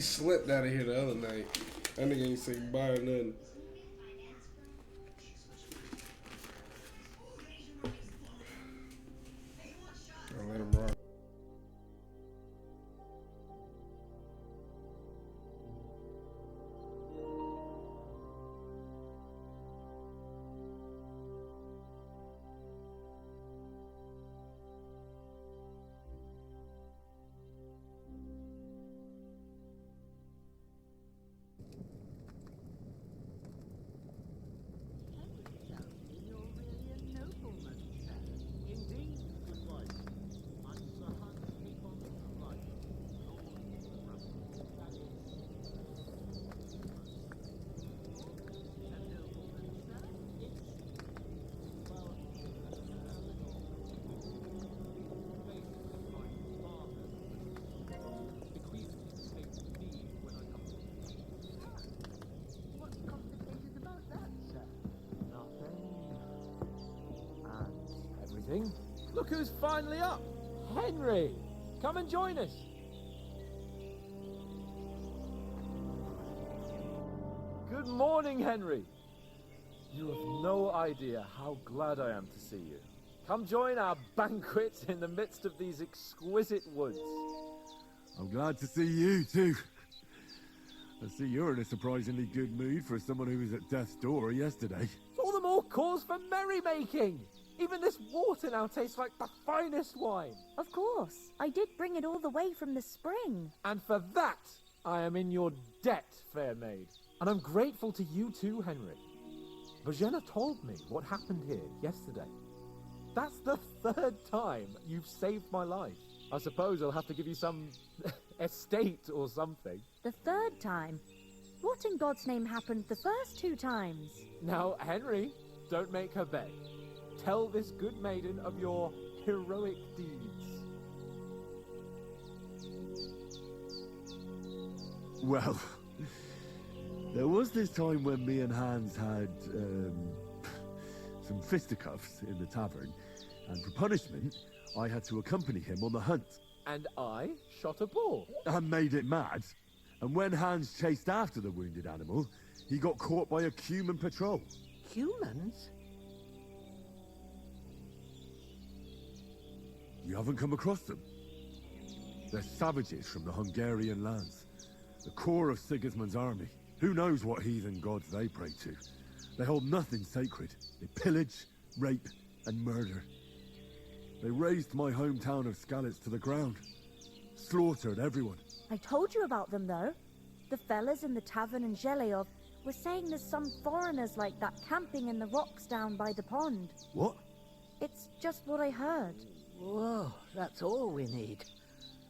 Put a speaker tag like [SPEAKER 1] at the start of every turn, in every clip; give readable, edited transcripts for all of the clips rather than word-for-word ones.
[SPEAKER 1] He slept out of here the other night. That nigga ain't say bye or nothing. I'll let him rock.
[SPEAKER 2] Look who's finally up! Henry! Come and join us! Good morning, Henry! You have no idea how glad I am to see you. Come join our banquet in the midst of these exquisite woods.
[SPEAKER 3] I'm glad to see you, too. I see you're in a surprisingly good mood for someone who was at death's door yesterday.
[SPEAKER 2] All the more cause for merrymaking! Even this water now tastes like the finest wine.
[SPEAKER 4] Of course. I did bring it all the way from the spring.
[SPEAKER 2] And for that, I am in your debt, fair maid. And I'm grateful to you too, Henry. Bojena told me what happened here yesterday. That's the third time you've saved my life. I suppose I'll have to give you some estate or something.
[SPEAKER 4] The third time? What in God's name happened the first 2 times?
[SPEAKER 2] Now, Henry, don't make her beg. Tell this good maiden of your heroic deeds.
[SPEAKER 3] Well, there was this time when me and Hans had, some fisticuffs in the tavern, and for punishment, I had to accompany him on the hunt.
[SPEAKER 2] And I shot a bull.
[SPEAKER 3] And made it mad. And when Hans chased after the wounded animal, he got caught by a human patrol.
[SPEAKER 5] Humans?
[SPEAKER 3] You haven't come across them? They're savages from the Hungarian lands. The core of Sigismund's army. Who knows what heathen gods they pray to? They hold nothing sacred. They pillage, rape, and murder. They razed my hometown of Skalitz to the ground. Slaughtered everyone.
[SPEAKER 4] I told you about them, though. The fellas in the tavern in Zheleov were saying there's some foreigners like that camping in the rocks down by the pond.
[SPEAKER 3] What?
[SPEAKER 4] It's just what I heard.
[SPEAKER 5] Whoa, that's all we need.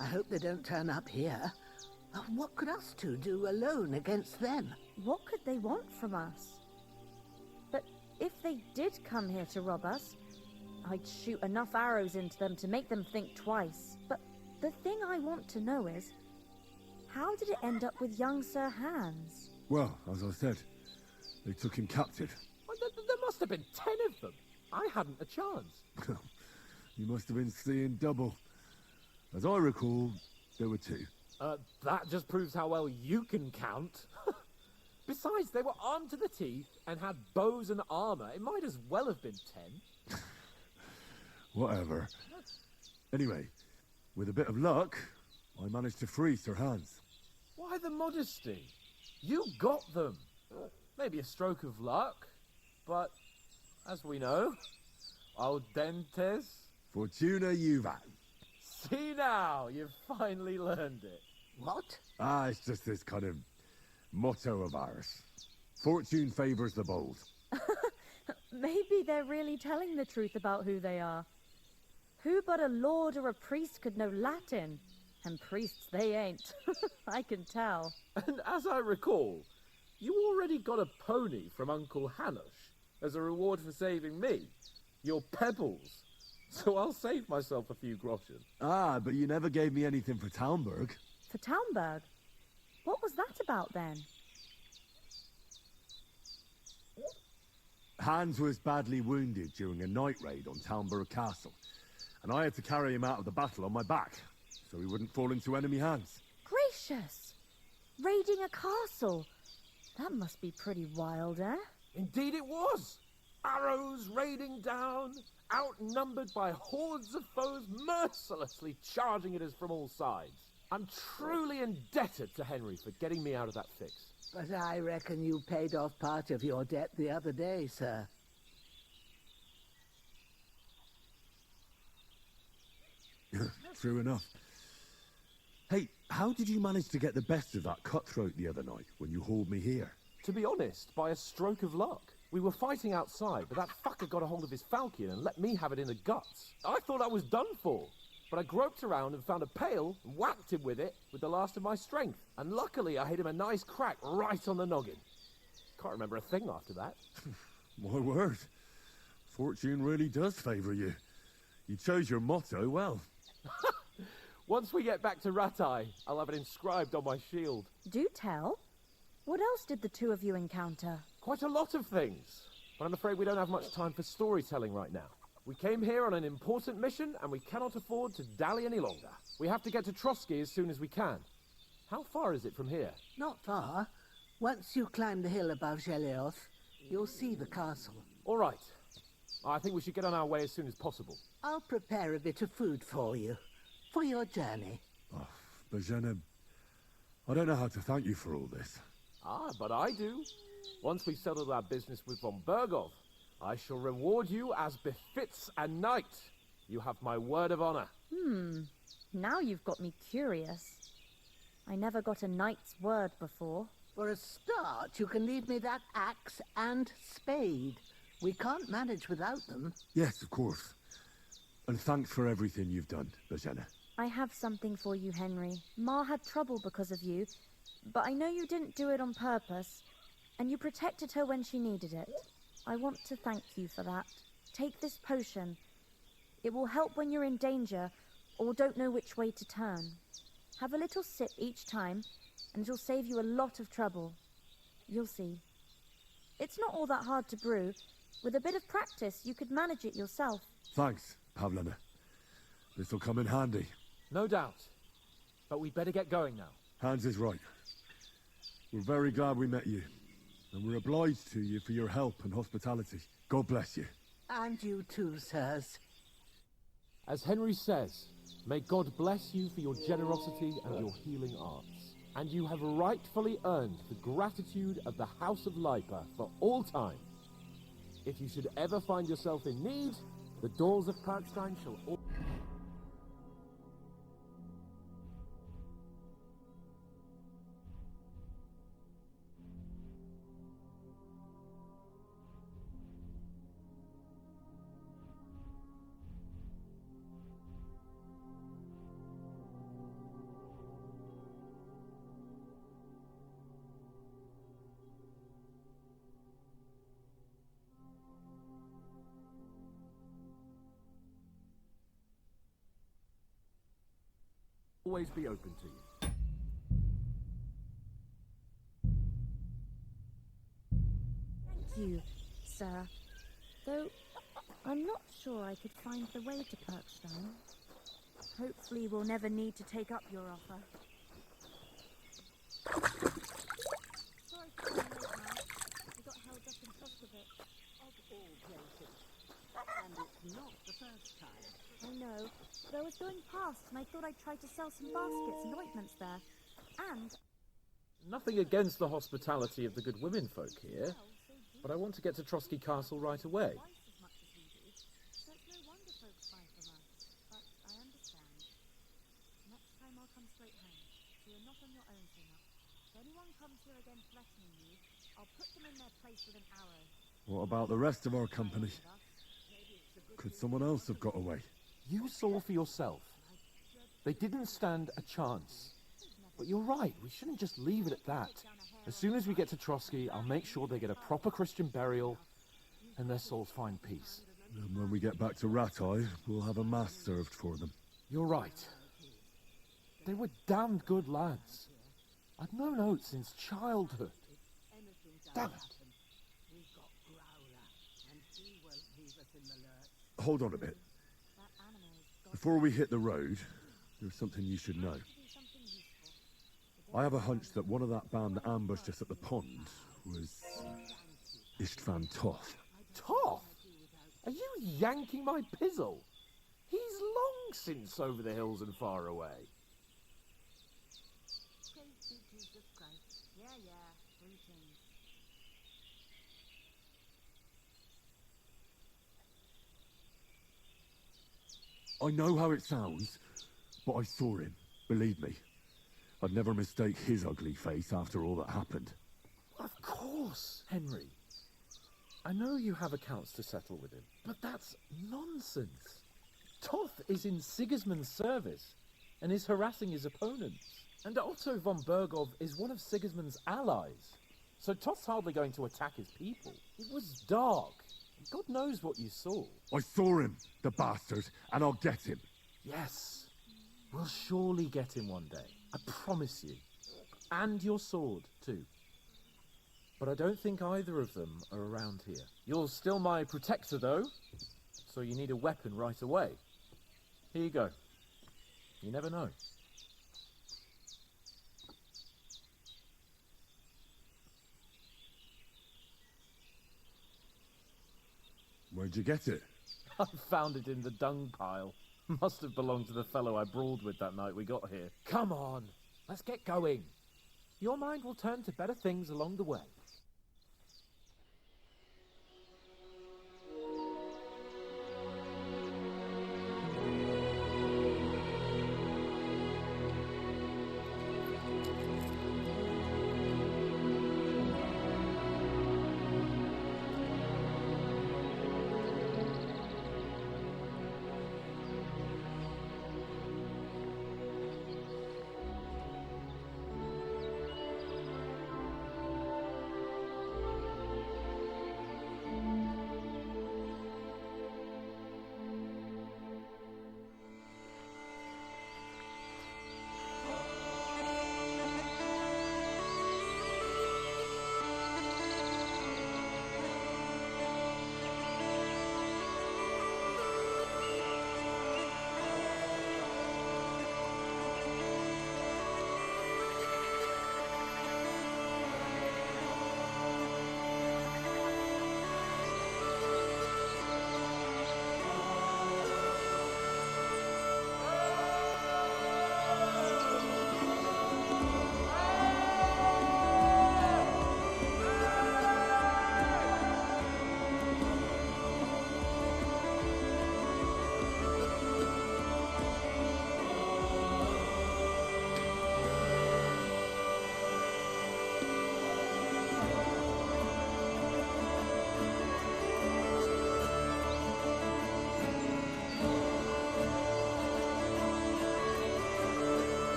[SPEAKER 5] I hope they don't turn up here. What could us two do alone against them?
[SPEAKER 4] What could they want from us? But if they did come here to rob us, I'd shoot enough arrows into them to make them think twice. But the thing I want to know is, how did it end up with young Sir Hans?
[SPEAKER 3] Well, as I said, they took him captive.
[SPEAKER 2] Well, there must have been 10 of them. I hadn't a chance.
[SPEAKER 3] You must have been seeing double. As I recall, there were 2.
[SPEAKER 2] That just proves how well you can count. Besides, they were armed to the teeth and had bows and armor. It might as well have been 10.
[SPEAKER 3] Whatever. Anyway, with a bit of luck, I managed to free Sir Hans.
[SPEAKER 2] Why the modesty? You got them. Maybe a stroke of luck, but as we know, audentes.
[SPEAKER 3] Fortuna juvat.
[SPEAKER 2] See now, you've finally learned it.
[SPEAKER 5] What?
[SPEAKER 3] It's just this kind of motto of ours. Fortune favors the bold.
[SPEAKER 4] Maybe they're really telling the truth about who they are. Who but a lord or a priest could know Latin? And priests they ain't. I can tell.
[SPEAKER 2] And as I recall, you already got a pony from Uncle Hanush as a reward for saving me. Your pebbles. So I'll save myself a few groschen.
[SPEAKER 3] But you never gave me anything for Talmberg.
[SPEAKER 4] For Talmberg? What was that about then?
[SPEAKER 3] Hans was badly wounded during a night raid on Talmberg Castle, and I had to carry him out of the battle on my back, so he wouldn't fall into enemy hands.
[SPEAKER 4] Gracious! Raiding a castle. That must be pretty wild, eh?
[SPEAKER 2] Indeed it was! Arrows raining down, outnumbered by hordes of foes mercilessly charging at us from all sides. I'm truly indebted to Henry for getting me out of that fix.
[SPEAKER 5] But I reckon you paid off part of your debt the other day, sir.
[SPEAKER 3] True enough. Hey, how did you manage to get the best of that cutthroat the other night when you hauled me here?
[SPEAKER 2] To be honest, by a stroke of luck. We were fighting outside, but that fucker got a hold of his falcon and let me have it in the guts. I thought I was done for. But I groped around and found a pail and whacked him with it with the last of my strength. And luckily I hit him a nice crack right on the noggin. Can't remember a thing after that.
[SPEAKER 3] My word. Fortune really does favour you. You chose your motto well.
[SPEAKER 2] Once we get back to Ratai, I'll have it inscribed on my shield.
[SPEAKER 4] Do tell. What else did the two of you encounter?
[SPEAKER 2] Quite a lot of things. But I'm afraid we don't have much time for storytelling right now. We came here on an important mission, and we cannot afford to dally any longer. We have to get to Trotsky as soon as we can. How far is it from here?
[SPEAKER 5] Not far. Once you climb the hill above Gelioth, you'll see the castle.
[SPEAKER 2] All right. I think we should get on our way as soon as possible.
[SPEAKER 5] I'll prepare a bit of food for you, for your journey.
[SPEAKER 3] Oh, Bozhena, I don't know how to thank you for all this.
[SPEAKER 2] Ah, but I do. Once we've settled our business with von Bergov, I shall reward you as befits a knight. You have my word of honor.
[SPEAKER 4] Now you've got me curious. I never got a knight's word before.
[SPEAKER 5] For a start, you can leave me that axe and spade. We can't manage without them.
[SPEAKER 3] Yes, of course. And thanks for everything you've done, Bozhena.
[SPEAKER 4] I have something for you, Henry. Ma had trouble because of you, but I know you didn't do it on purpose, and you protected her when she needed it. I want to thank you for that. Take this potion. It will help when you're in danger or don't know which way to turn. Have a little sip each time, and it'll save you a lot of trouble. You'll see. It's not all that hard to brew. With a bit of practice, you could manage it yourself.
[SPEAKER 3] Thanks, Pavlena. This'll come in handy.
[SPEAKER 2] No doubt. But we'd better get going now.
[SPEAKER 3] Hans is right. We're very glad we met you. And we're obliged to you for your help and hospitality. God bless you.
[SPEAKER 5] And you too, sirs.
[SPEAKER 2] As Henry says, may God bless you for your generosity and your healing arts. And you have rightfully earned the gratitude of the House of Lipa for all time. If you should ever find yourself in need, the doors of Parkstein shall always be open to you.
[SPEAKER 4] Thank you, sir. Though, I'm not sure I could find the way to Parkstein. Hopefully we'll never need to take up your offer. Sorry for being late, man. We got held up in Kosovic.
[SPEAKER 5] Of all places. And it's not the first time.
[SPEAKER 4] I know, but I was going past and I thought I'd try to sell some baskets and ointments there. And...
[SPEAKER 2] Nothing against the hospitality of the good women folk here, but I want to get to Trotsky Castle right away.
[SPEAKER 4] twice as much as we do. So it's no wonder folks buy from us. But I understand. Next time I'll come straight home, so you're not on your own so much. If anyone comes here again threatening you, I'll put them in their place with an arrow.
[SPEAKER 3] What about the rest of our company? Could someone else have got away?
[SPEAKER 2] You saw for yourself. They didn't stand a chance. But you're right, we shouldn't just leave it at that. As soon as we get to Trotsky, I'll make sure they get a proper Christian burial and their souls find peace.
[SPEAKER 3] And when we get back to Ratai, we'll have a mass served for them.
[SPEAKER 2] You're right. They were damned good lads. I've known Oates since childhood. Damn it.
[SPEAKER 3] Hold on a bit.
[SPEAKER 4] That animal is
[SPEAKER 3] Before we hit the road, there's something you should know.
[SPEAKER 4] to do something useful. The
[SPEAKER 3] I have a hunch that one of that band that ambushed us at the pond was Istvan Toth.
[SPEAKER 2] Toth? Are you yanking my pizzle? He's long since over the hills and far away.
[SPEAKER 3] I know how it sounds, but I saw him, believe me. I'd never mistake his ugly face after all that happened.
[SPEAKER 2] Of course, Henry. I know you have accounts to settle with him, but that's nonsense. Toth is in Sigismund's service and is harassing his opponents. And Otto von Bergov is one of Sigismund's allies. So Toth's hardly going to attack his people. It was dark. God knows what you saw.
[SPEAKER 3] I saw him, the bastard, and I'll get him.
[SPEAKER 2] Yes. We'll surely get him one day. I promise you. And your sword, too. But I don't think either of them are around here. You're still my protector, though. So you need a weapon right away. Here you go. You never know.
[SPEAKER 3] Where'd you get it?
[SPEAKER 2] I found it in the dung pile. Must have belonged to the fellow I brawled with that night we got here. Come on, let's get going. Your mind will turn to better things along the way.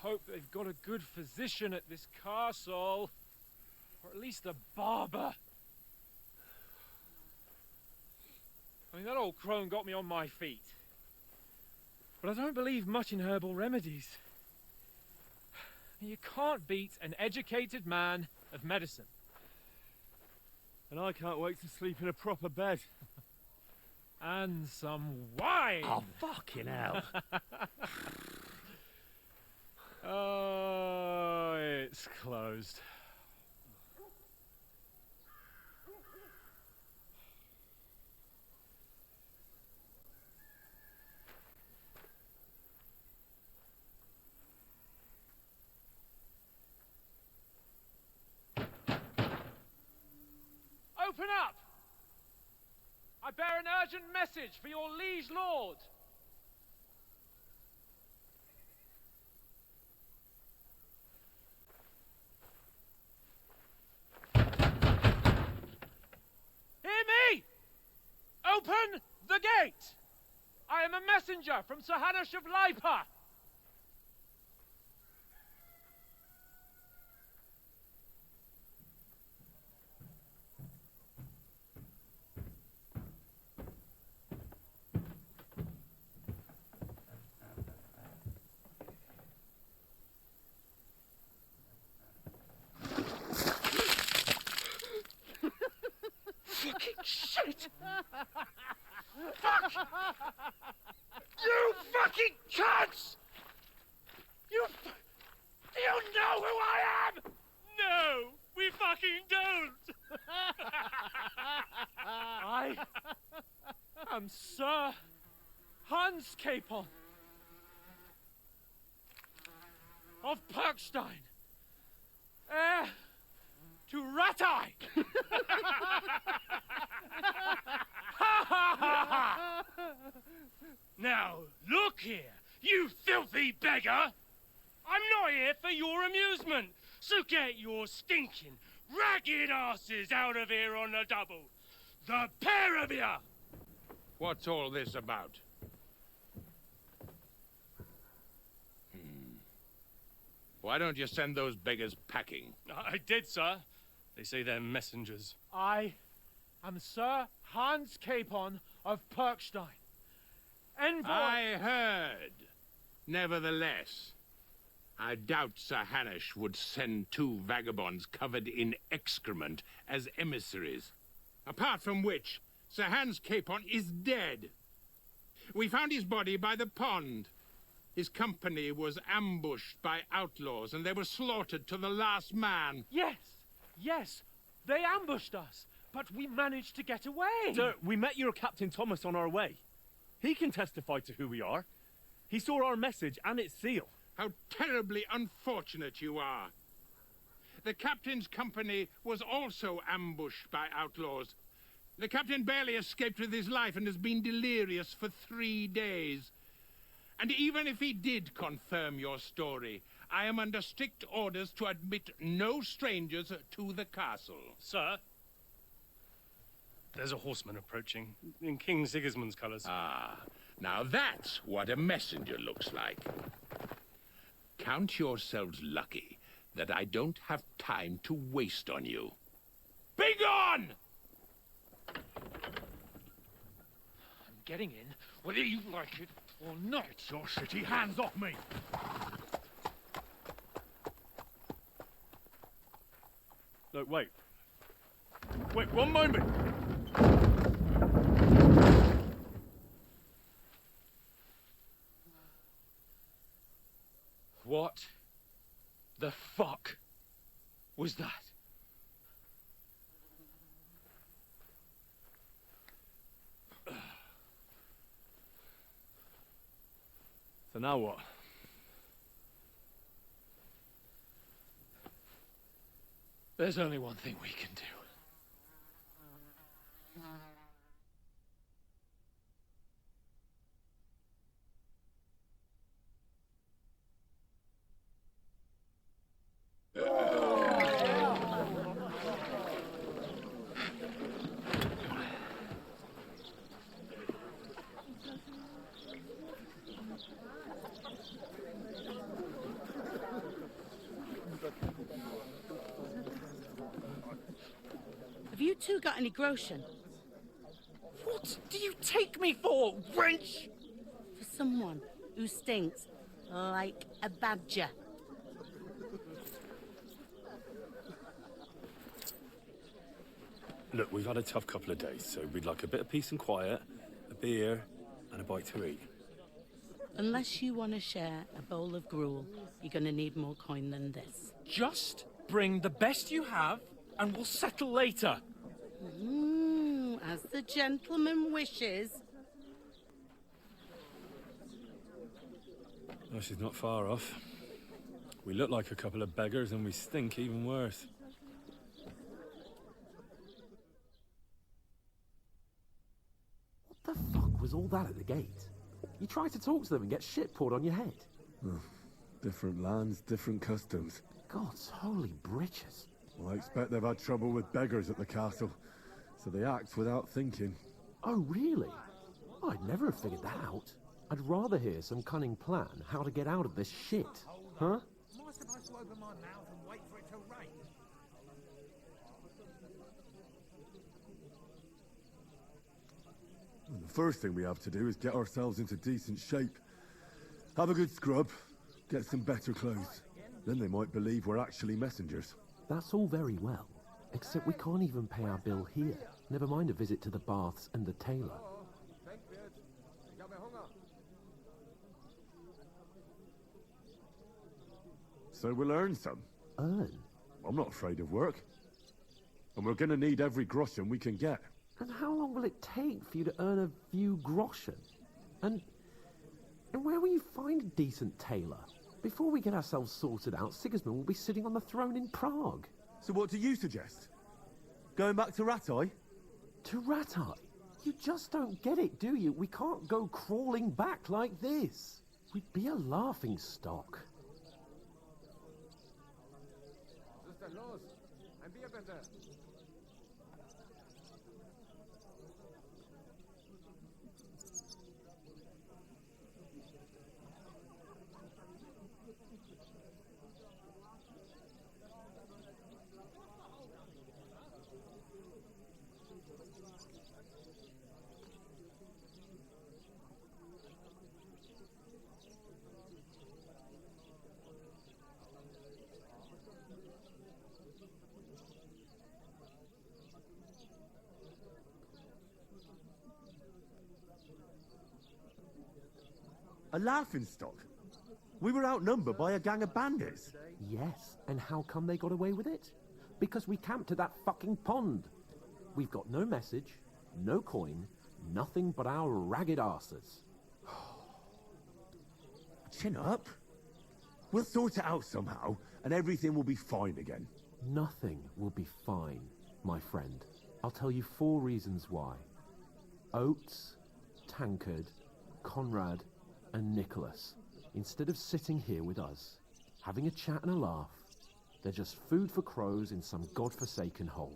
[SPEAKER 6] Hope they've got a good physician at this castle, or at least a barber. I mean, that old crone got me on my feet, but I don't believe much in herbal remedies. You can't beat an educated man of medicine. And I can't wait to sleep in a proper bed. And some wine!
[SPEAKER 7] Oh, fucking hell.
[SPEAKER 6] Oh, it's closed. Open up! I bear an urgent message for your liege lord. Hear me! Open the gate! I am a messenger from Sir Hanush of Lipa. Fucking shit! Fuck! You fucking cunts! You know who I am? No, we fucking don't! I am Sir Hans Capon of Perkstein, heir to Ratai! Now, look here, you filthy beggar! I'm not here for your amusement, so get your stinking, ragged asses out of here on the double. The pair of you!
[SPEAKER 8] What's all this about? Why don't you send those beggars packing?
[SPEAKER 6] I did, sir. They say they're messengers. I am Sir Hans Capon of Perkstein. Envoy...
[SPEAKER 8] I heard. Nevertheless, I doubt Sir Hanush would send two vagabonds covered in excrement as emissaries. Apart from which, Sir Hans Capon is dead. We found his body by the pond. His company was ambushed by outlaws, and they were slaughtered to the last man.
[SPEAKER 6] Yes, they ambushed us, but we managed to get away.
[SPEAKER 7] Sir, we met your Captain Thomas on our way. He can testify to who we are. He saw our message and its seal.
[SPEAKER 8] How terribly unfortunate you are. The captain's company was also ambushed by outlaws. The captain barely escaped with his life and has been delirious for 3 days. And even if he did confirm your story, I am under strict orders to admit no strangers to the castle.
[SPEAKER 6] Sir, there's a horseman approaching in King Sigismund's colours.
[SPEAKER 8] Ah, now that's what a messenger looks like. Count yourselves lucky that I don't have time to waste on you. Begone!
[SPEAKER 6] I'm getting in, whether you like it or not.
[SPEAKER 7] Your shitty hands off me! No, wait. Wait, one moment!
[SPEAKER 6] What the fuck was that?
[SPEAKER 7] So now what?
[SPEAKER 6] There's only one thing we can do.
[SPEAKER 9] Have you two got any groschen?
[SPEAKER 6] What do you take me for, wench?
[SPEAKER 9] For someone who stinks like a badger.
[SPEAKER 7] Look, we've had a tough couple of days, so we'd like a bit of peace and quiet, a beer, and a bite to eat.
[SPEAKER 9] Unless you want to share a bowl of gruel, you're going to need more coin than this.
[SPEAKER 6] Just bring the best you have, and we'll settle later.
[SPEAKER 9] As the gentleman wishes.
[SPEAKER 7] Oh, she's not far off. We look like a couple of beggars, and we stink even worse.
[SPEAKER 2] What the fuck was all that at the gate? You try to talk to them and get shit poured on your head.
[SPEAKER 3] Different lands, different customs.
[SPEAKER 2] God's holy britches.
[SPEAKER 3] Well, I expect they've had trouble with beggars at the castle, so they act without thinking.
[SPEAKER 2] Oh, really? I'd never have figured that out. I'd rather hear some cunning plan how to get out of this shit. Huh?
[SPEAKER 10] Am I supposed to open my mouth and wait for it to rain?
[SPEAKER 3] Well, the first thing we have to do is get ourselves into decent shape. Have a good scrub, get some better clothes. Then they might believe we're actually messengers.
[SPEAKER 2] That's all very well, except we can't even pay our bill here. Never mind a visit to the baths and the tailor.
[SPEAKER 3] So we'll earn some.
[SPEAKER 2] Earn?
[SPEAKER 3] I'm not afraid of work. And we're gonna need every groschen we can get.
[SPEAKER 2] And how long will it take for you to earn a few groschen? And where will you find a decent tailor? Before we get ourselves sorted out, Sigismund will be sitting on the throne in Prague.
[SPEAKER 3] So what do you suggest? Going back to Ratai?
[SPEAKER 2] To Ratai? You just don't get it, do you? We can't go crawling back like this. We'd be a laughing stock.
[SPEAKER 3] A laughingstock? We were outnumbered by a gang of bandits.
[SPEAKER 2] Yes, and how come they got away with it? Because we camped at that fucking pond. We've got no message, no coin, nothing but our ragged arses.
[SPEAKER 3] Chin up. We'll sort it out somehow, and everything will be fine again.
[SPEAKER 2] Nothing will be fine, my friend. I'll tell you 4 reasons why. Oates, Tankard, Conrad, and Nicholas, instead of sitting here with us, having a chat and a laugh, they're just food for crows in some godforsaken hole.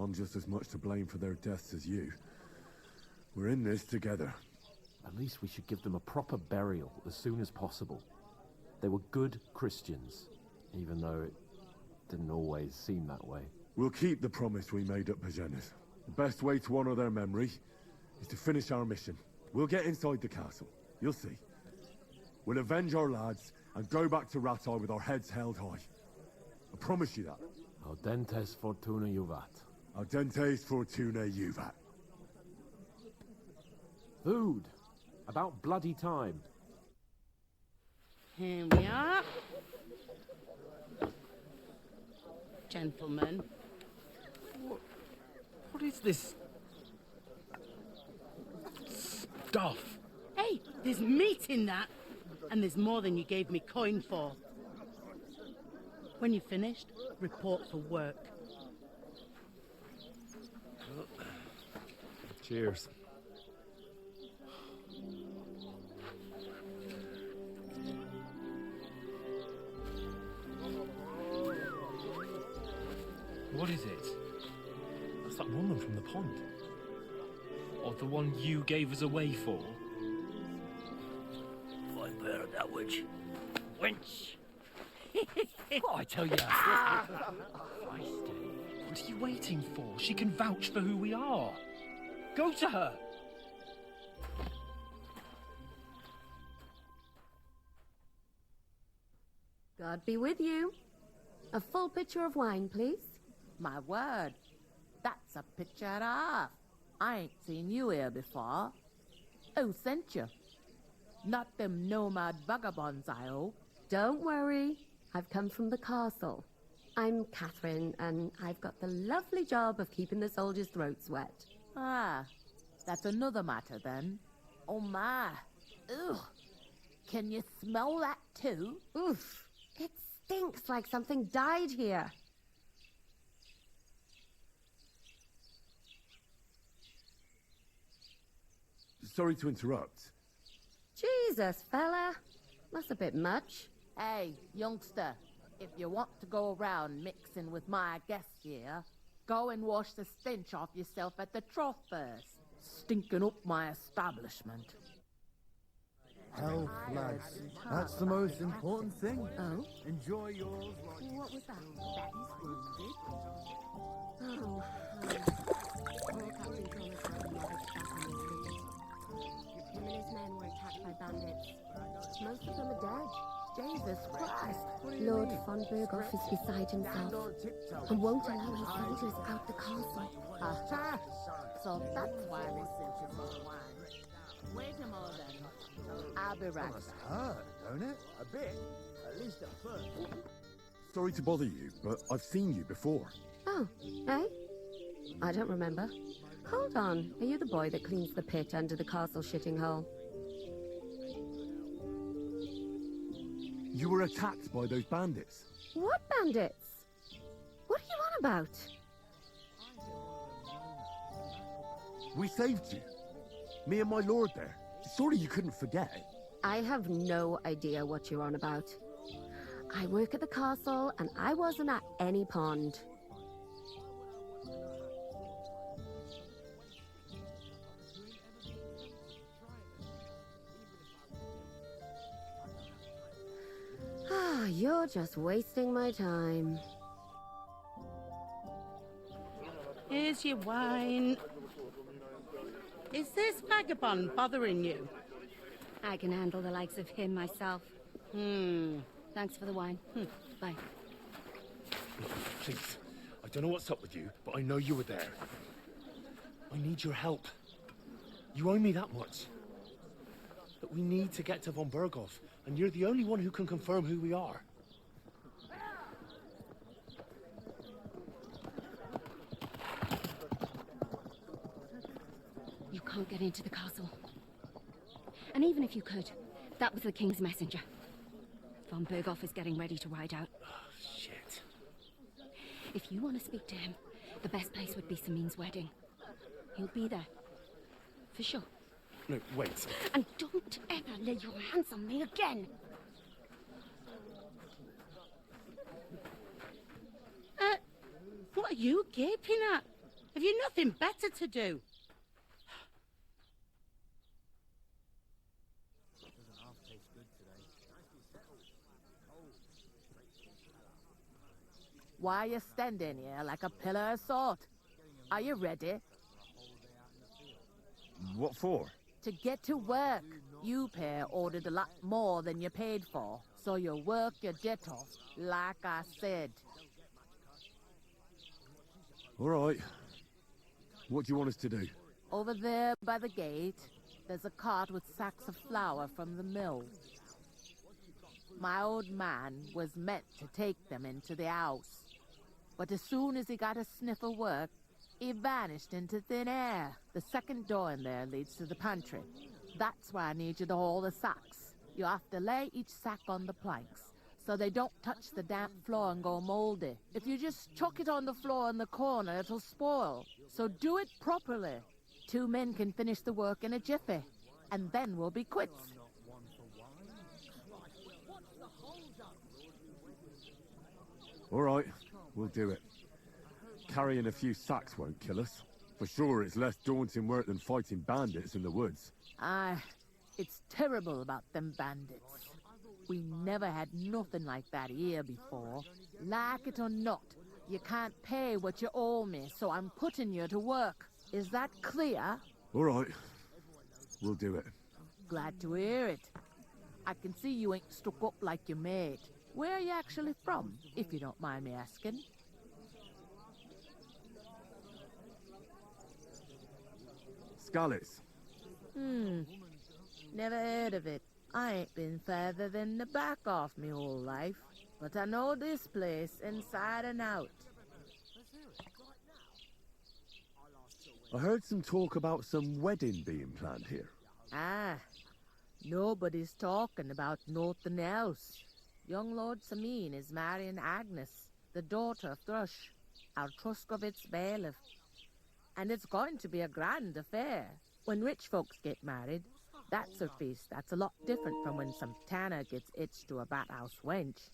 [SPEAKER 3] I'm just as much to blame for their deaths as you. We're in this together.
[SPEAKER 2] At least we should give them a proper burial as soon as possible. They were good Christians, even though it didn't always seem that way.
[SPEAKER 3] We'll keep the promise we made at Bajenas. The best way to honor their memory is to finish our mission. We'll get inside the castle. You'll see. We'll avenge our lads and go back to Ratai with our heads held high. I promise you that.
[SPEAKER 2] Audentes fortuna juvat.
[SPEAKER 3] Audentes fortuna juvat.
[SPEAKER 2] Food. About bloody time.
[SPEAKER 9] Here we are. Gentlemen.
[SPEAKER 6] What is this stuff?
[SPEAKER 9] Hey, there's meat in that. And there's more than you gave me coin for. When you're finished, report for work.
[SPEAKER 7] Cheers.
[SPEAKER 6] What is it?
[SPEAKER 7] That's that woman from the pond.
[SPEAKER 6] Or the one you gave us away for?
[SPEAKER 11] I've heard that witch. Wench!
[SPEAKER 6] Oh, I tell you.
[SPEAKER 11] Feisty.
[SPEAKER 6] What are you waiting for? She can vouch for who we are. Go to her.
[SPEAKER 11] God be with you. A full pitcher of wine, please.
[SPEAKER 12] My word, that's a picture and a half. I ain't seen you here before. Who sent you? Not them nomad vagabonds, I hope.
[SPEAKER 11] Don't worry. I've come from the castle. I'm Catherine, and I've got the lovely job of keeping the soldiers' throats wet.
[SPEAKER 12] Ah, that's another matter then. Oh my. Ugh. Can you smell that too?
[SPEAKER 11] Oof. It stinks like something died here.
[SPEAKER 3] Sorry to interrupt.
[SPEAKER 11] Jesus, fella. That's a bit much.
[SPEAKER 12] Hey, youngster, if you want to go around mixing with my guests here, go and wash the stench off yourself at the trough first. Stinking up my establishment.
[SPEAKER 13] Health, lads. That's the most important thing.
[SPEAKER 11] Oh?
[SPEAKER 13] Enjoy yours.
[SPEAKER 11] What was that? Betty's wounded. Oh, poor Captain Thomas had a large back on the tree. Him and his men were attacked by bandits. Most of them are dead.
[SPEAKER 12] Jesus Christ.
[SPEAKER 11] Lord von Berghoff is beside himself and won't allow his soldiers out the castle.
[SPEAKER 12] Aha! So that's why they sent you more wine. Wait a moment. I'll be right
[SPEAKER 13] Must
[SPEAKER 12] back.
[SPEAKER 13] hurt, don't it? A bit. At least at first.
[SPEAKER 3] Sorry to bother you, but I've seen you before.
[SPEAKER 11] Oh, eh? I don't remember. Hold on. Are you the boy that cleans the pit under the castle shitting hole?
[SPEAKER 3] You were attacked by those bandits.
[SPEAKER 11] What bandits? What are you on about?
[SPEAKER 3] We saved you. Me and my lord there. Surely you couldn't forget.
[SPEAKER 11] I have no idea what you're on about. I work at the castle, and I wasn't at any pond. Ah, you're just wasting my time.
[SPEAKER 9] Here's your wine. Is this vagabond bothering you?
[SPEAKER 11] I can handle the likes of him myself. Thanks for the wine. Bye.
[SPEAKER 7] Please, I don't know what's up with you, but I know you were there. I need your help. You owe me that much. But we need to get to von Berghoff, and you're the only one who can confirm who we are.
[SPEAKER 11] You can't get into the castle. And even if you could, that was the king's messenger. Von Berghoff is getting ready to ride out.
[SPEAKER 7] Oh, shit.
[SPEAKER 11] If you want to speak to him, the best place would be Samin's wedding. He'll be there. For sure.
[SPEAKER 7] No, wait.
[SPEAKER 11] And don't ever lay your hands on me again!
[SPEAKER 9] What are you gaping at? Have you nothing better to do?
[SPEAKER 12] Why are you standing here like a pillar of salt? Are you ready?
[SPEAKER 3] What for?
[SPEAKER 12] To get to work. You pair ordered a lot more than you paid for, so you work your jet off, like I said.
[SPEAKER 3] All right. What do you want us to do?
[SPEAKER 12] Over there by the gate, there's a cart with sacks of flour from the mill. My old man was meant to take them into the house, but as soon as he got a sniff of work, he vanished into thin air. The second door in there leads to the pantry. That's why I need you to haul the sacks. You have to lay each sack on the planks, so they don't touch the damp floor and go moldy. If you just chuck it on the floor in the corner, it'll spoil. So do it properly. 2 men can finish the work in a jiffy, and then we'll be quits.
[SPEAKER 3] All right, we'll do it. Carrying a few sacks won't kill us. For sure, it's less daunting work than fighting bandits in the woods.
[SPEAKER 12] Aye, it's terrible about them bandits. We never had nothing like that here before. Like it or not, You can't pay what you owe me, so I'm putting you to work. Is that clear?
[SPEAKER 3] All right. We'll do it.
[SPEAKER 12] Glad to hear it. I can see you ain't stuck up like your mate. Where are you actually from, if you don't mind me asking?
[SPEAKER 3] Skalitz.
[SPEAKER 12] Never heard of it. I ain't been further than the back off me whole life. But I know this place inside and out.
[SPEAKER 3] I heard some talk about some wedding being planned here.
[SPEAKER 12] Ah, nobody's talking about nothing else. Young Lord Sameen is marrying Agnes, the daughter of Thrush, our Truscovitz bailiff. And it's going to be a grand affair. When rich folks get married, that's a feast that's a lot different from when some tanner gets hitched to a bathouse wench.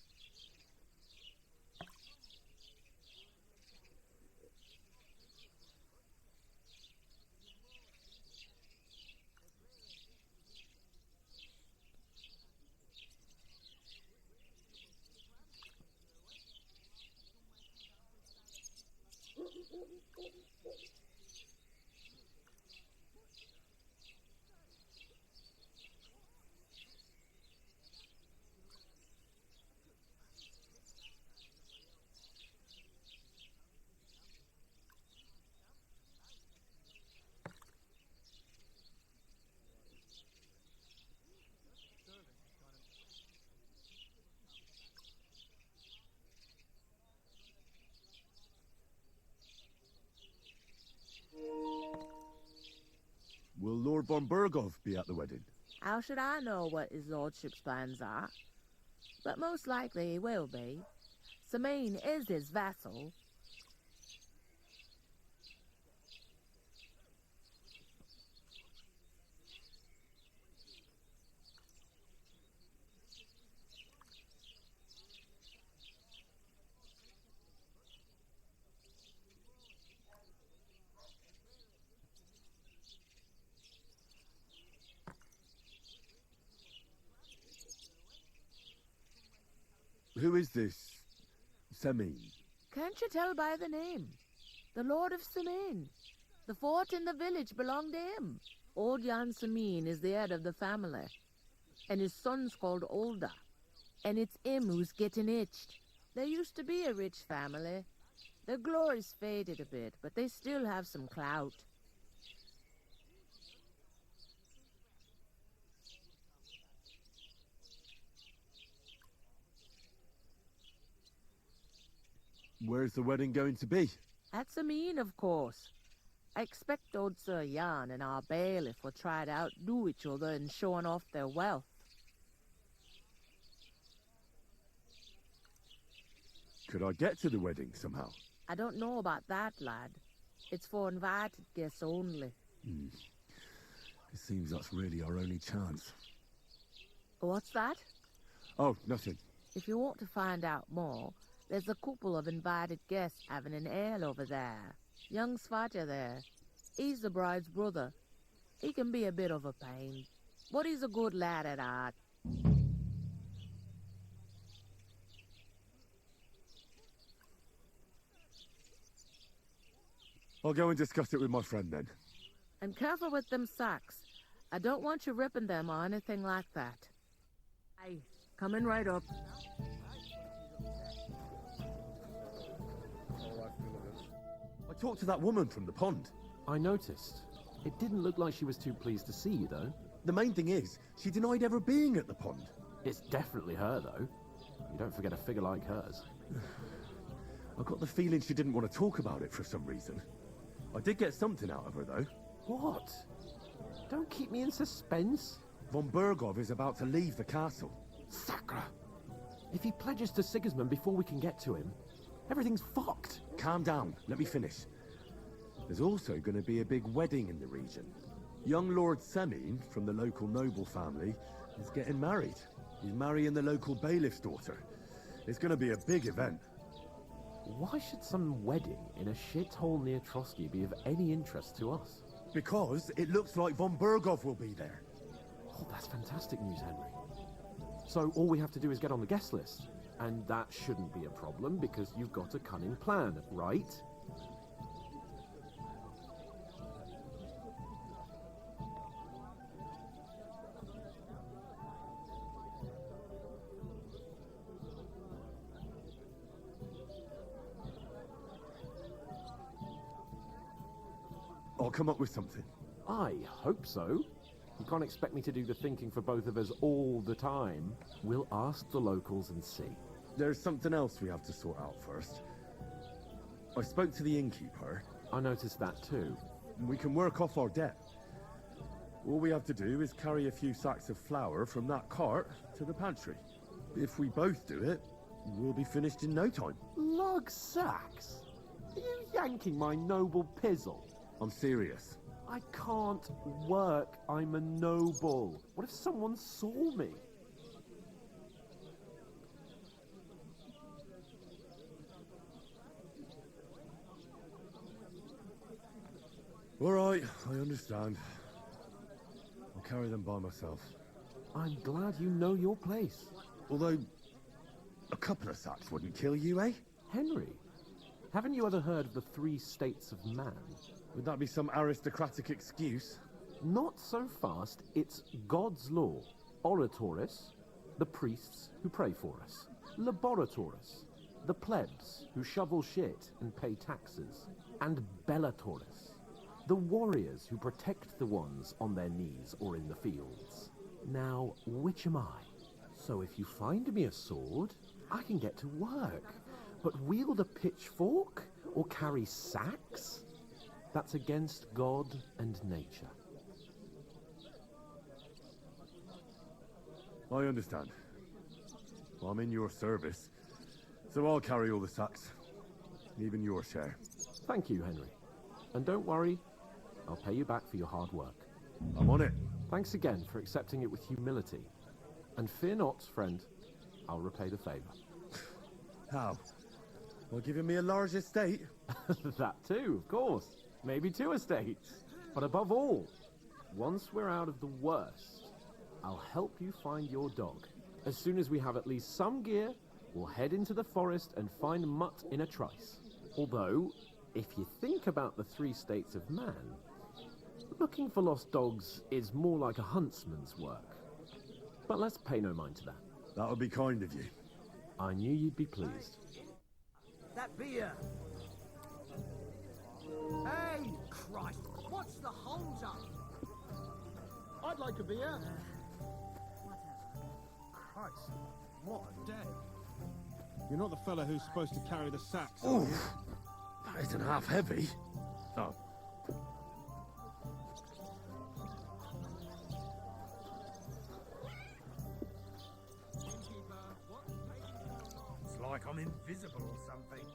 [SPEAKER 3] Will Lord von Bergov be at the wedding?
[SPEAKER 12] How should I know what his lordship's plans are? But most likely he will be. Sameen is his vassal.
[SPEAKER 3] Who is this Sameen?
[SPEAKER 12] Can't you tell by the name? The Lord of Sameen. The fort in the village belonged to him. Old Jan Sameen is the head of the family, and his son's called Olda. And it's him who's getting itched. There used to be a rich family. Their glory's faded a bit, but they still have some clout.
[SPEAKER 3] Where's the wedding going to be?
[SPEAKER 12] At Sameen, of course. I expect old Sir Jan and our bailiff will try to outdo each other in showing off their wealth.
[SPEAKER 3] Could I get to the wedding somehow?
[SPEAKER 12] I don't know about that, lad. It's for invited guests only.
[SPEAKER 3] It seems that's really our only chance.
[SPEAKER 12] What's that?
[SPEAKER 3] Oh, nothing.
[SPEAKER 12] If you want to find out more, there's a couple of invited guests having an ale over there. Young Svaja there. He's the bride's brother. He can be a bit of a pain, but he's a good lad at heart.
[SPEAKER 3] I'll go and discuss it with my friend then.
[SPEAKER 12] And careful with them sacks. I don't want you ripping them or anything like that. Aye, coming right up.
[SPEAKER 3] I talked to that woman from the pond.
[SPEAKER 2] I noticed. It didn't look like she was too pleased to see you, though.
[SPEAKER 3] The main thing is, she denied ever being at the pond.
[SPEAKER 2] It's definitely her, though. You don't forget a figure like hers.
[SPEAKER 3] I got the feeling she didn't want to talk about it for some reason. I did get something out of her, though.
[SPEAKER 2] What? Don't keep me in suspense.
[SPEAKER 3] Von Bergov is about to leave the castle.
[SPEAKER 2] Sacra! If he pledges to Sigismund before we can get to him, everything's fucked.
[SPEAKER 3] Calm down. Let me finish. There's also going to be a big wedding in the region. Young Lord Semine, from the local noble family, is getting married. He's marrying the local bailiff's daughter. It's going to be a big event.
[SPEAKER 2] Why should some wedding in a shithole near Trotsky be of any interest to us?
[SPEAKER 3] Because it looks like von Bergov will be there.
[SPEAKER 2] Oh, that's fantastic news, Henry. So all we have to do is get on the guest list. And that shouldn't be a problem because you've got a cunning plan, right?
[SPEAKER 3] I'll come up with something.
[SPEAKER 2] I hope so. You can't expect me to do the thinking for both of us all the time. We'll ask the locals and see.
[SPEAKER 3] There's something else we have to sort out first. I spoke to the innkeeper.
[SPEAKER 2] I noticed that too.
[SPEAKER 3] We can work off our debt. All we have to do is carry a few sacks of flour from that cart to the pantry. If we both do it, we'll be finished in no time.
[SPEAKER 2] Lug sacks? Are you yanking my noble pizzle?
[SPEAKER 3] I'm serious.
[SPEAKER 2] I can't work. I'm a noble. What if someone saw me?
[SPEAKER 3] All right, I understand. I'll carry them by myself.
[SPEAKER 2] I'm glad you know your place.
[SPEAKER 3] Although, a couple of sacks wouldn't kill you, eh?
[SPEAKER 2] Henry, haven't you ever heard of the 3 states of man?
[SPEAKER 3] Would that be some aristocratic excuse?
[SPEAKER 2] Not so fast. It's God's law. Oratoris, the priests who pray for us. Laboratoris, the plebs who shovel shit and pay taxes. And Bellatoris, the warriors who protect the ones on their knees or in the fields. Now, which am I? So if you find me a sword, I can get to work. But wield a pitchfork or carry sacks? That's against God and nature.
[SPEAKER 3] I understand. I'm in your service, so I'll carry all the sacks. Even your share.
[SPEAKER 2] Thank you, Henry. And don't worry, I'll pay you back for your hard work.
[SPEAKER 3] I'm on it.
[SPEAKER 2] Thanks again for accepting it with humility. And fear not, friend, I'll repay the favor.
[SPEAKER 3] How? By giving me a large estate?
[SPEAKER 2] That too, of course. Maybe 2 estates. But above all, once we're out of the worst, I'll help you find your dog. As soon as we have at least some gear, we'll head into the forest and find Mutt in a trice. Although, if you think about the 3 states of man, looking for lost dogs is more like a huntsman's work. But let's pay no mind to that.
[SPEAKER 3] That would be kind of you.
[SPEAKER 2] I knew you'd be pleased.
[SPEAKER 10] That beer! Hey, Christ! What's the hold up?
[SPEAKER 13] I'd like a beer.
[SPEAKER 10] Christ, what a day.
[SPEAKER 14] You're not the fella who's supposed to carry the sacks, are
[SPEAKER 3] Oof.
[SPEAKER 14] you?
[SPEAKER 3] That isn't half heavy. Oh.
[SPEAKER 10] It's like I'm invisible or something.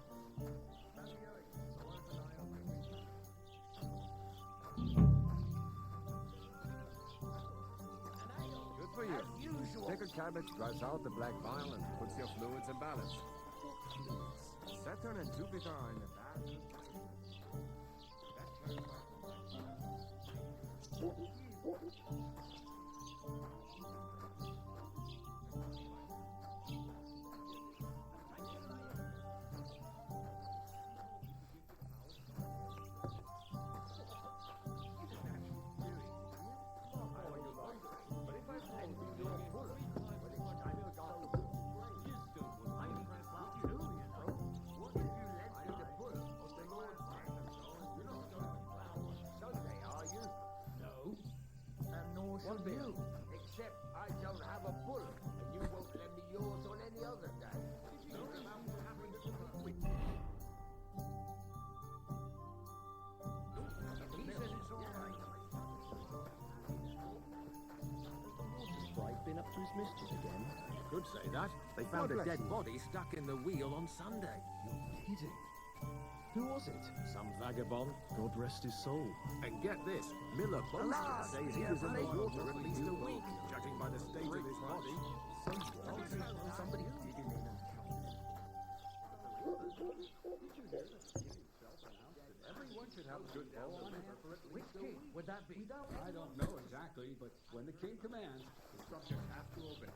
[SPEAKER 15] Good for you. Take a cabbage, drives out the black bile, and puts your fluids in balance. Saturn and Jupiter are in the back.
[SPEAKER 10] What you?
[SPEAKER 15] Except I don't have a bull, and you won't lend me yours on any other day. He says it's all right.
[SPEAKER 16] Sprite been up to his mischief again?
[SPEAKER 15] Could say that. They found a dead body stuck in the wheel on Sunday.
[SPEAKER 16] You're kidding. Who was it?
[SPEAKER 15] Some vagabond.
[SPEAKER 16] God rest his soul.
[SPEAKER 15] And get this, Miller Bolster says he was in the water at least a week, judging by the state of his body.
[SPEAKER 16] Somebody digging in.
[SPEAKER 15] Everyone should have a good bowl on it.
[SPEAKER 16] Which king would that be?
[SPEAKER 15] I don't know exactly, but when the king commands, the structures have to obey.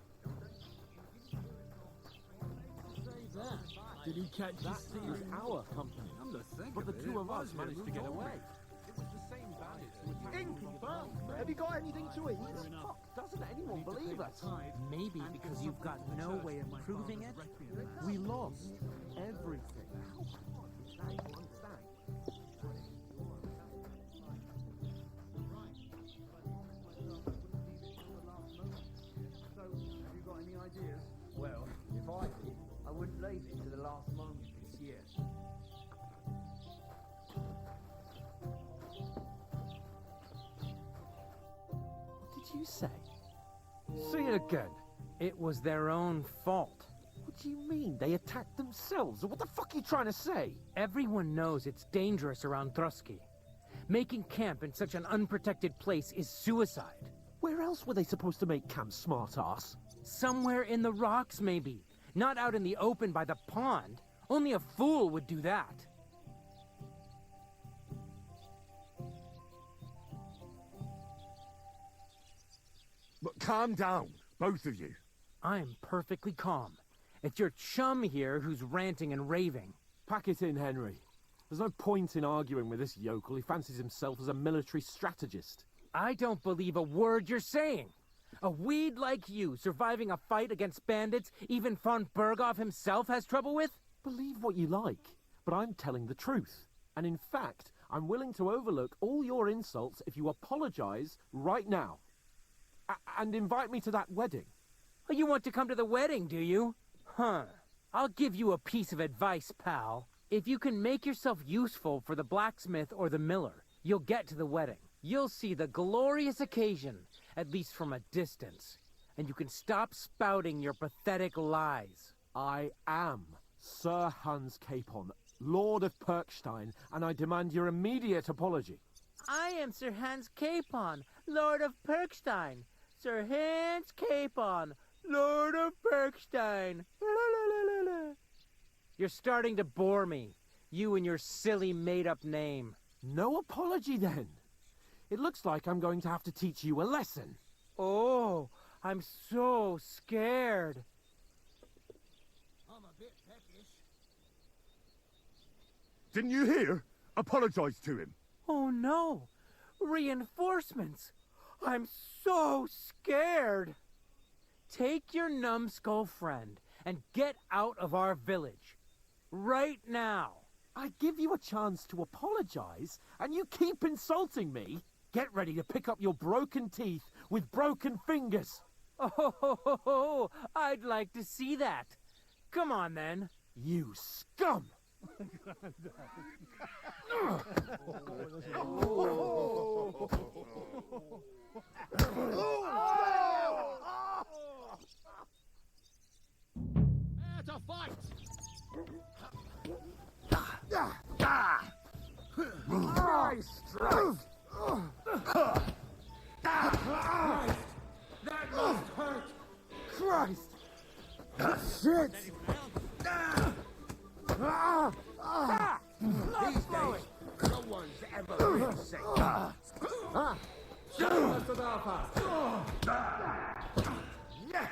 [SPEAKER 13] that?
[SPEAKER 14] Did he catch that? It was our company. But the two of us managed to get away.
[SPEAKER 15] It was the same bandits who attacked
[SPEAKER 13] Inconfirmed. Have you got anything to eat?
[SPEAKER 14] Fuck, doesn't anyone believe us?
[SPEAKER 17] Maybe because you've got no way of proving it.
[SPEAKER 14] We lost everything.
[SPEAKER 16] Well, if I did, I wouldn't leave it to the last moment this year.
[SPEAKER 17] What did you say?
[SPEAKER 2] Say it again.
[SPEAKER 17] It was their own fault.
[SPEAKER 2] What do you mean? They attacked themselves? What the fuck are you trying to say?
[SPEAKER 17] Everyone knows it's dangerous around Trusky. Making camp in such an unprotected place is suicide.
[SPEAKER 2] Where else were they supposed to make camp, smart-ass?
[SPEAKER 17] Somewhere in the rocks, maybe. Not out in the open by the pond. Only a fool would do that.
[SPEAKER 3] But calm down, both of you.
[SPEAKER 17] I'm perfectly calm. It's your chum here who's ranting and raving.
[SPEAKER 2] Pack it in, Henry. There's no point in arguing with this yokel. He fancies himself as a military strategist.
[SPEAKER 17] I don't believe a word you're saying. A weed like you, surviving a fight against bandits, even von Berghoff himself has trouble with?
[SPEAKER 2] Believe what you like, but I'm telling the truth. And in fact, I'm willing to overlook all your insults if you apologize right now. And invite me to that wedding.
[SPEAKER 17] Oh, you want to come to the wedding, do you? Huh. I'll give you a piece of advice, pal. If you can make yourself useful for the blacksmith or the miller, you'll get to the wedding. You'll see the glorious occasion, at least from a distance. And you can stop spouting your pathetic lies.
[SPEAKER 2] I am Sir Hans Capon, Lord of Perkstein, and I demand your immediate apology.
[SPEAKER 17] I am Sir Hans Capon, Lord of Perkstein. Sir Hans Capon, Lord of Perkstein. La, la, la, la, la. You're starting to bore me. You and your silly made-up name.
[SPEAKER 2] No apology, then. It looks like I'm going to have to teach you a lesson.
[SPEAKER 17] Oh, I'm so scared.
[SPEAKER 13] I'm a bit peckish.
[SPEAKER 3] Didn't you hear? Apologize to him.
[SPEAKER 17] Oh no! Reinforcements! I'm so scared! Take your numbskull friend and get out of our village. Right now!
[SPEAKER 2] I give you a chance to apologize, and you keep insulting me? Get ready to pick up your broken teeth with broken fingers.
[SPEAKER 17] Oh, I'd like to see that. Come on, then.
[SPEAKER 2] You scum!
[SPEAKER 13] It's a fight!
[SPEAKER 2] Christ!
[SPEAKER 13] That must hurt!
[SPEAKER 2] Christ! Shit!
[SPEAKER 13] These days, no one's ever been safe. Yeah!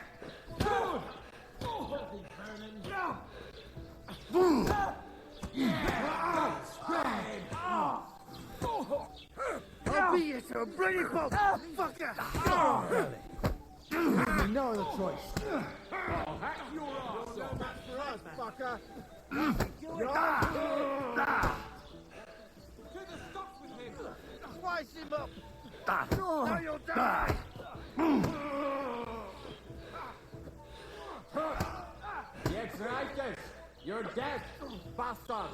[SPEAKER 13] Good!
[SPEAKER 16] I'll beat you to a bloody pulp, fucker!
[SPEAKER 13] No other choice. I'll hack your ass. No match for us, fucker. To the stocks with him.
[SPEAKER 16] Slice him up! Now you'll die!
[SPEAKER 13] Jetzt reicht es. You're dead, bastard.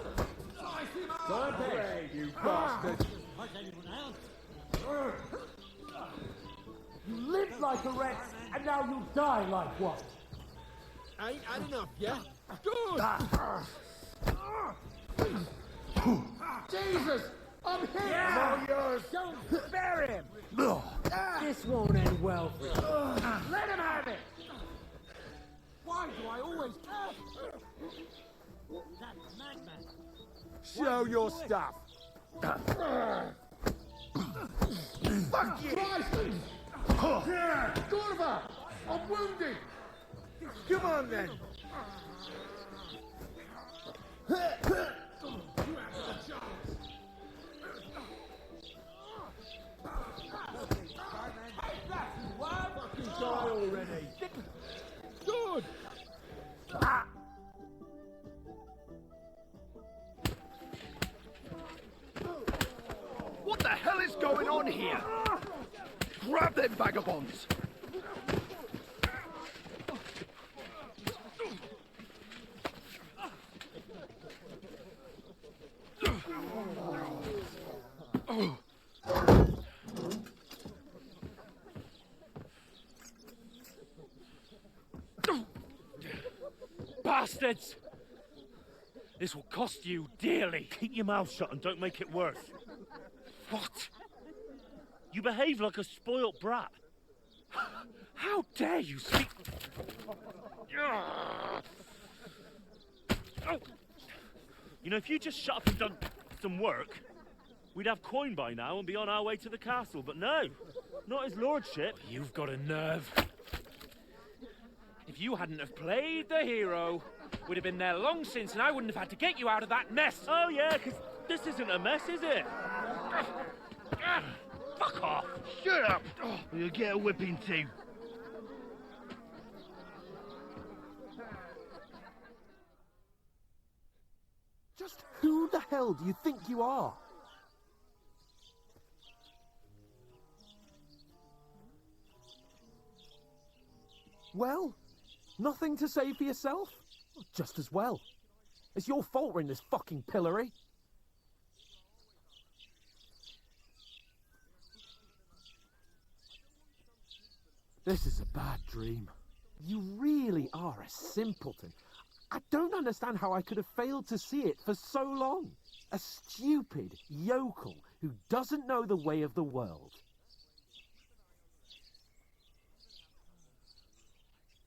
[SPEAKER 13] Go ahead, you bastard. You lived like a Rex, and now you die like one. Ain't had enough, yeah? Good! Jesus! I'm here!
[SPEAKER 17] Yeah.
[SPEAKER 13] I'm all yours!
[SPEAKER 17] Don't spare him! This won't end well for you.
[SPEAKER 13] Let him have it! Why do I always... That madman!
[SPEAKER 3] Show your stuff.
[SPEAKER 13] Fuck you! Gorva! I'm wounded!
[SPEAKER 16] Come on then!
[SPEAKER 13] Fucking die already!
[SPEAKER 7] Good!
[SPEAKER 18] What the hell is going on here? Grab them vagabonds!
[SPEAKER 6] Bastards! This will cost you dearly.
[SPEAKER 7] Keep your mouth shut and don't make it worse.
[SPEAKER 6] What?
[SPEAKER 7] You behave like a spoilt brat.
[SPEAKER 6] How dare you speak...
[SPEAKER 7] You know, if you just shut up and done some work, we'd have coin by now and be on our way to the castle. But no, not his lordship.
[SPEAKER 6] You've got a nerve. If you hadn't have played the hero, we'd have been there long since and I wouldn't have had to get you out of that mess.
[SPEAKER 7] Oh yeah, because this isn't a mess, is it?
[SPEAKER 6] Fuck off.
[SPEAKER 18] Shut up! Or you'll get a whipping too.
[SPEAKER 2] Just who the hell do you think you are? Well, nothing to say for yourself? Just as well. It's your fault we're in this fucking pillory. This is a bad dream. You really are a simpleton. I don't understand how I could have failed to see it for so long. A stupid yokel who doesn't know the way of the world.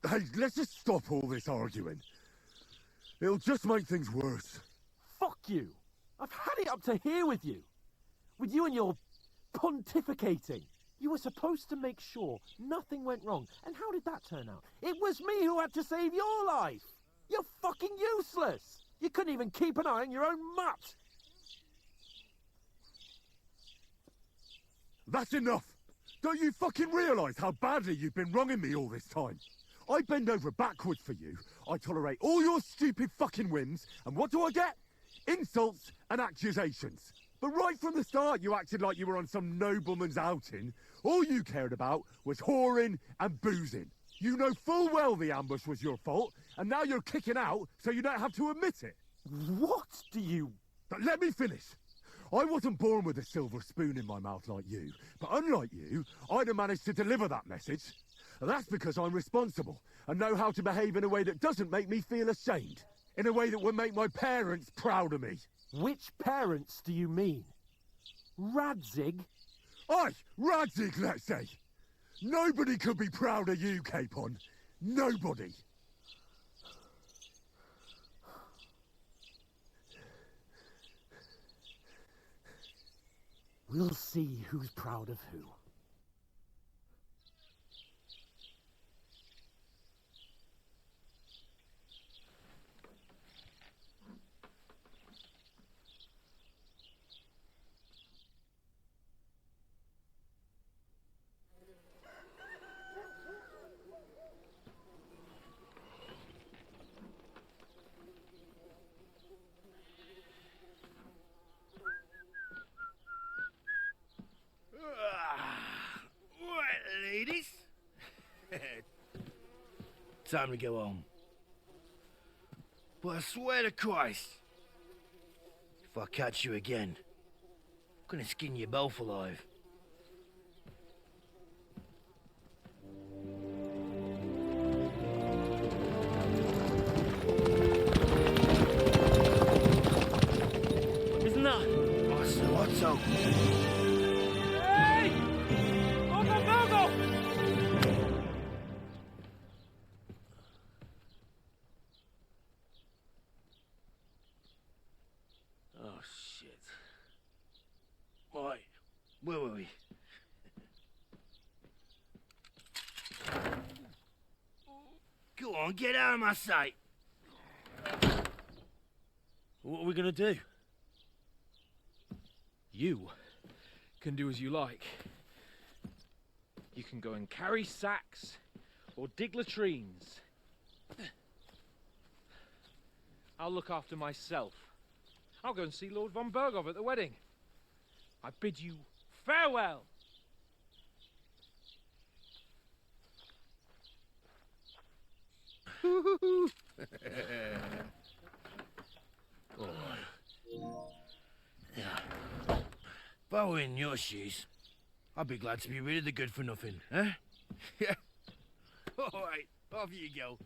[SPEAKER 3] Hey, let's just stop all this arguing. It'll just make things worse.
[SPEAKER 2] Fuck you! I've had it up to here with you. With you and your pontificating. You were supposed to make sure nothing went wrong. And how did that turn out? It was me who had to save your life. You're fucking useless. You couldn't even keep an eye on your own mutt.
[SPEAKER 3] That's enough! Don't you fucking realise how badly you've been wronging me all this time? I bend over backwards for you, I tolerate all your stupid fucking whims, and what do I get? Insults and accusations. But right from the start you acted like you were on some nobleman's outing. All you cared about was whoring and boozing. You know full well the ambush was your fault, and now you're kicking out so you don't have to admit it.
[SPEAKER 2] What do you...
[SPEAKER 3] But let me finish. I wasn't born with a silver spoon in my mouth like you, but unlike you, I'd have managed to deliver that message. That's because I'm responsible, and know how to behave in a way that doesn't make me feel ashamed. In a way that would make my parents proud of me.
[SPEAKER 2] Which parents do you mean? Radzig?
[SPEAKER 3] Aye, Radzig, let's say. Nobody could be proud of you, Capon. Nobody.
[SPEAKER 2] We'll see who's proud of who.
[SPEAKER 18] Right, ladies. Time to go home. But I swear to Christ, if I catch you again, I'm gonna skin you both alive.
[SPEAKER 6] Isn't that...
[SPEAKER 18] What's up?
[SPEAKER 6] Hey! Mogo, Mogo!
[SPEAKER 18] Oh, shit. Right, where were we? Go on, get out of my sight.
[SPEAKER 7] What are we gonna do?
[SPEAKER 2] You can do as you like. You can go and carry sacks, or dig latrines. I'll look after myself. I'll go and see Lord von Bergov at the wedding. I bid you farewell.
[SPEAKER 18] If I were in your shoes, I'd be glad to be rid of the good for nothing, eh? Yeah. Alright, off you go.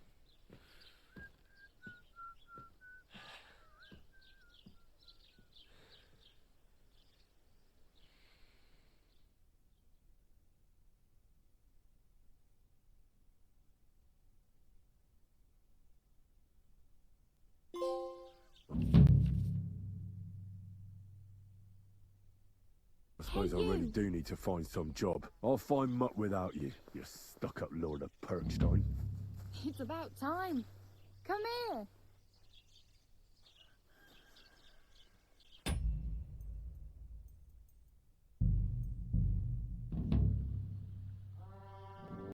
[SPEAKER 3] I suppose I really do need to find some job. I'll find muck without you, you stuck-up Lord of Perkstein.
[SPEAKER 19] It's about time. Come here.